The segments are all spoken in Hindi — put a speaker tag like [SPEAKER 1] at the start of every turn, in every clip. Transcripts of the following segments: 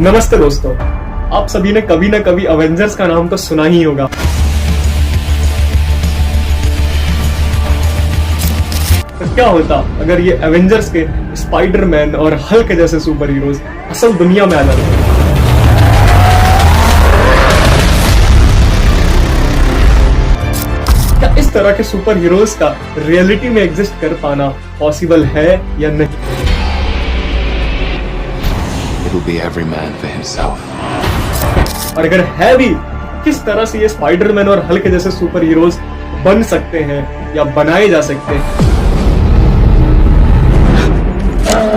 [SPEAKER 1] नमस्ते दोस्तों, आप सभी ने कभी ना कभी अवेंजर्स का नाम तो सुना ही होगा। तो क्या होता अगर ये एवेंजर्स के स्पाइडरमैन और हल्क जैसे सुपर हीरोज असल दुनिया में आ जाते? क्या इस तरह के सुपर हीरोज का रियलिटी में एग्जिस्ट कर पाना पॉसिबल है या नहीं?
[SPEAKER 2] It'll be every man for himself.
[SPEAKER 1] और अगर है भी, किस तरह से ये स्पाइडरमैन और हल्क जैसे सुपर हीरोज बन सकते हैं या बनाए जा सकते हैं?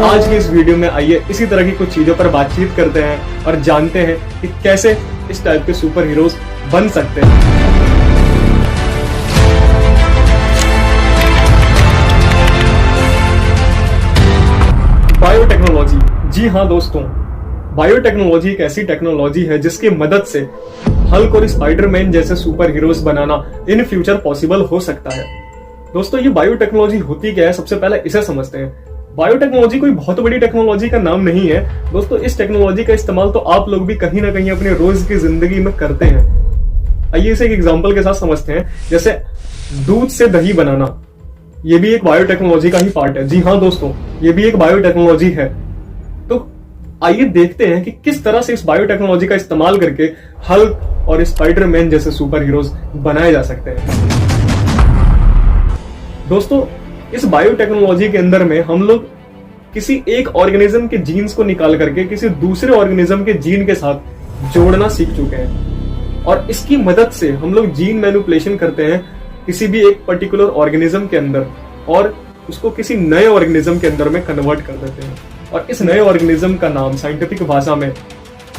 [SPEAKER 1] आज की इस वीडियो में आइए इसी तरह की कुछ चीजों पर बातचीत करते हैं और जानते हैं कि कैसे इस टाइप के सुपर हीरोज बन सकते हैं। बायोटेक्नोलॉजी। जी हाँ दोस्तों, बायोटेक्नोलॉजी एक ऐसी टेक्नोलॉजी है जिसकी मदद से हल्क और स्पाइडरमैन जैसे super heroes banana in future possible हो सकता है। दोस्तों, ये बायोटेक्नोलॉजी होती क्या है, सबसे पहले इसे समझते हैं। बायोटेक्नोलॉजी कोई बहुत बड़ी टेक्नोलॉजी का नाम नहीं है दोस्तों। इस टेक्नोलॉजी का इस्तेमाल तो आप लोग भी कहीं ना कहीं अपने रोज की जिंदगी में करते हैं। आइए इसे एक एग्जाम्पल के साथ समझते हैं। जैसे दूध से दही बनाना, ये भी एक बायोटेक्नोलॉजी का ही पार्ट है। जी हाँ दोस्तों, ये भी एक बायोटेक्नोलॉजी है। तो आइए देखते हैं कि किस तरह से इस बायोटेक्नोलॉजी का इस्तेमाल करके हल्क और स्पाइडरमैन जैसे सुपर हीरोज बनाए जा सकते हैं। दोस्तों, इस बायोटेक्नोलॉजी के अंदर में हम लोग किसी एक ऑर्गेनिज्म के जीन्स को निकाल करके किसी दूसरे ऑर्गेनिज्म के जीन के साथ जोड़ना सीख चुके हैं और इसकी मदद से हम लोग जीन मैनिपुलेशन करते हैं किसी भी एक पर्टिकुलर ऑर्गेनिज्म के अंदर और उसको किसी नए ऑर्गेनिज्म के अंदर में कन्वर्ट कर देते हैं। और इस नए ऑर्गेनिज्म का नाम साइंटिफिक भाषा में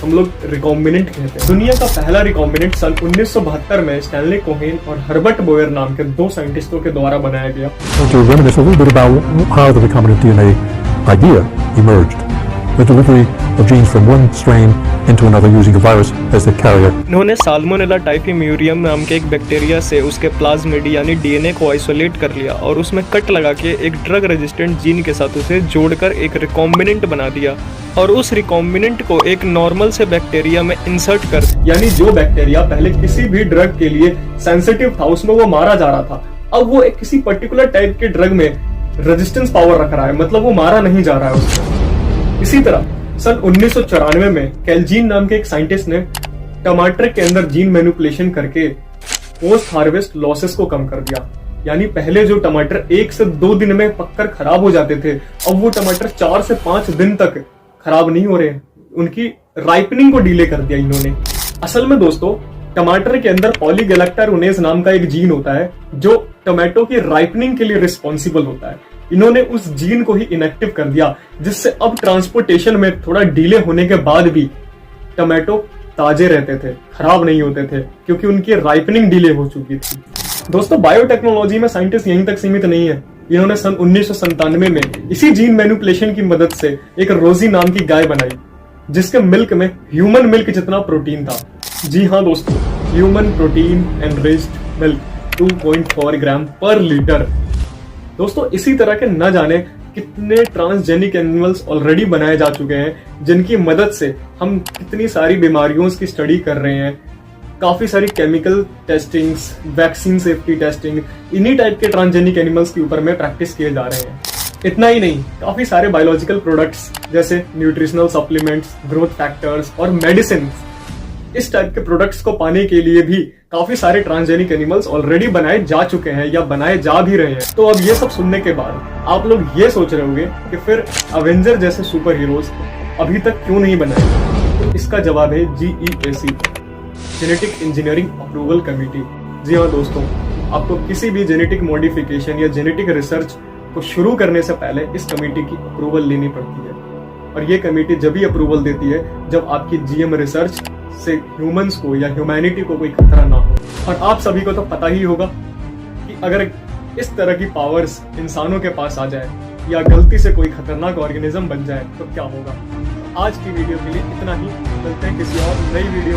[SPEAKER 1] हम लोग रिकॉम्बिनेंट कहते हैं। दुनिया का पहला रिकॉम्बिनेंट सन 1972 में स्टैनली कोहेन और हर्बर्ट बोयर नाम के दो साइंटिस्टों के द्वारा बनाया गया।
[SPEAKER 3] To reminisce a little bit about how the recombinant DNA idea emerged, the delivery of genes from one strain into another using a virus as the carrier.
[SPEAKER 1] इन्होंने साल्मोनेला टाइफीम्यूरियम नाम के एक बैक्टीरिया से उसके प्लाज्मिड यानी डीएनए को आइसोलेट कर लिया और उसमें कट लगा के एक ड्रग रेजिस्टेंट जीन के साथ उसे जोड़कर एक रिकॉम्बिनेंट बना दिया और उस रिकॉम्बिनेंट को एक नॉर्मल से बैक्टीरिया में इंसर्ट कर, यानी जो बैक्टीरिया पहले किसी भी ड्रग के लिए सेंसिटिव था उसमें वो मारा जा रहा था, अब वो एक किसी पर्टिकुलर टाइप के ड्रग में रेजिस्टेंस पावर रख रहा है, मतलब वो मारा नहीं जा रहा है उसको। इसी तरह सन 1994 में कैलजीन नाम के एक साइंटिस्ट ने टमाटर के अंदर जीन मैनिपुलेशन करके पोस्ट हार्वेस्ट लॉसेस को कम कर दिया। यानी पहले जो टमाटर 1 से 2 दिन में पककर खराब हो जाते थे, अब वो टमाटर 4 से 5 दिन तक खराब नहीं हो रहे। उनकी राइपनिंग को डिले कर दिया इन्होंने। असल में दोस्तों, टमाटर के अंदर पॉलीगैलेक्टारोनेज नाम का एक जीन होता है जो टोमेटो की राइपनिंग के लिए रिस्पॉन्सिबल होता है। इन्होंने उस जीन को ही इनएक्टिव कर दिया, जिससे अब ट्रांसपोर्टेशन में थोड़ा डिले होने के बाद भी टोमेटो ताजे रहते थे, खराब नहीं होते थे, क्योंकि उनकी राइपनिंग डिले हो चुकी थी। दोस्तों, बायोटेक्नोलॉजी में साइंटिस्ट यहीं तक सीमित नहीं है। इन्होंने सन 1997 में इसी जीन मैनिपुलेशन की मदद से एक रोजी नाम की गाय बनाई जिसके मिल्क में ह्यूमन मिल्क जितना प्रोटीन था। जी हाँ दोस्तों, ह्यूमन प्रोटीन एनरिच्ड मिल्क 2.4 ग्राम पर लीटर। दोस्तों, इसी तरह के न जाने कितने ट्रांसजेनिक एनिमल्स ऑलरेडी बनाए जा चुके हैं जिनकी मदद से हम कितनी सारी बीमारियों की स्टडी कर रहे हैं। काफी सारी chemical testings, vaccine safety testing इन्हीं टाइप के ट्रांसजेनिक एनिमल्स के ऊपर में प्रैक्टिस किए जा रहे हैं। इतना ही नहीं, काफी सारे बायोलॉजिकल प्रोडक्ट्स जैसे न्यूट्रिशनल सप्लीमेंट्स, ग्रोथ फैक्टर्स और मेडिसिन, इस टाइप के प्रोडक्ट्स को पाने के लिए भी काफी सारे ट्रांसजेनिक एनिमल्स ऑलरेडी बनाए जा चुके हैं या बनाए जा भी रहे हैं। तो अब ये सब सुनने के बाद आप लोग ये सोच रहे होंगे कि फिर अवेंजर जैसे सुपर हीरोज अभी तक क्यों नहीं बनाए? तो इसका जवाब है GEAC, genetic engineering approval committee. जी हाँ दोस्तों, आपको किसी भी जेनेटिक मॉडिफिकेशन या जेनेटिक रिसर्च को शुरू करने से पहले इस कमेटी की अप्रूवल लेनी पड़ती है और ये कमेटी जब भी अप्रूवल देती है जब आपकी GM रिसर्च से ह्यूमंस को या ह्यूमैनिटी को कोई खतरा ना हो। और आप सभी को तो पता ही होगा कि अगर इस तरह की पावर्स इंसानों के पास आ जाए या गलती से कोई खतरनाक ऑर्गेनिज्म बन जाए तो क्या होगा। आज की वीडियो के लिए इतना ही, मिलते हैं किसी और नई वीडियो।